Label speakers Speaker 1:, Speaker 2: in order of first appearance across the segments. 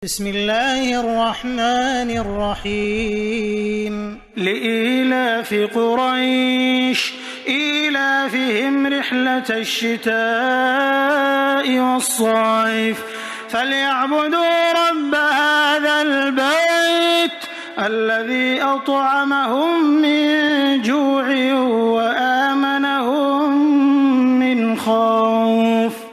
Speaker 1: بسم الله الرحمن الرحيم
Speaker 2: لإيلاف قريش إيلافهم رحلة الشتاء والصيف فليعبدوا رب هذا البيت الذي أطعمهم من جوع وآمنهم من خوف.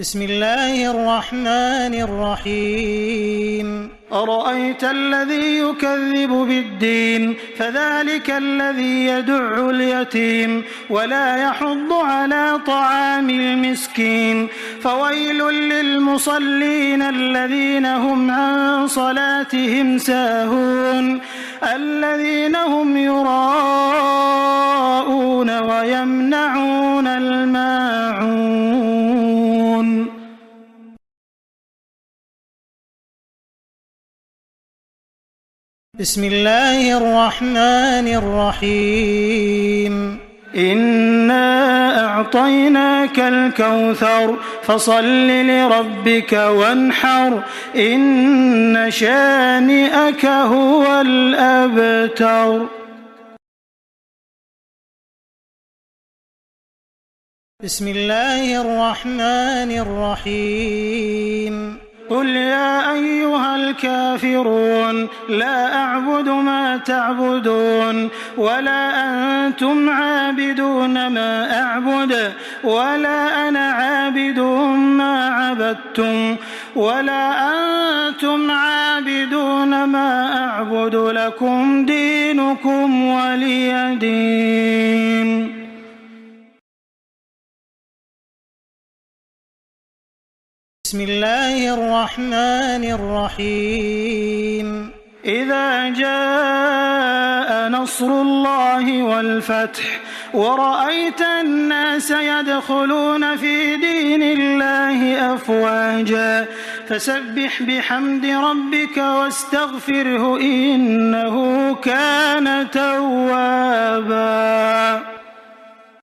Speaker 1: بسم الله الرحمن الرحيم
Speaker 2: أرأيت الذي يكذب بالدين فذلك الذي يدع اليتيم ولا يحض على طعام المسكين فويل للمصلين الذين هم عن صلاتهم ساهون الذين هم يراءون ويمنعون الماعون.
Speaker 1: بسم الله الرحمن الرحيم
Speaker 2: إنا أعطيناك الكوثر فصل لربك وانحر إن شانئك هو الأبتر.
Speaker 1: بسم الله الرحمن الرحيم
Speaker 2: قل يا أيها الكافرون لا أعبد ما تعبدون ولا أنتم عابدون ما أعبد ولا أنا عابد ما عبدتم ولا أنتم عابدون ما أعبد لكم دينكم ولي دين.
Speaker 1: بسم الله الرحمن الرحيم
Speaker 2: إذا جاء نصر الله والفتح ورأيت الناس يدخلون في دين الله أفواجا فسبح بحمد ربك واستغفره إنه كان توابا.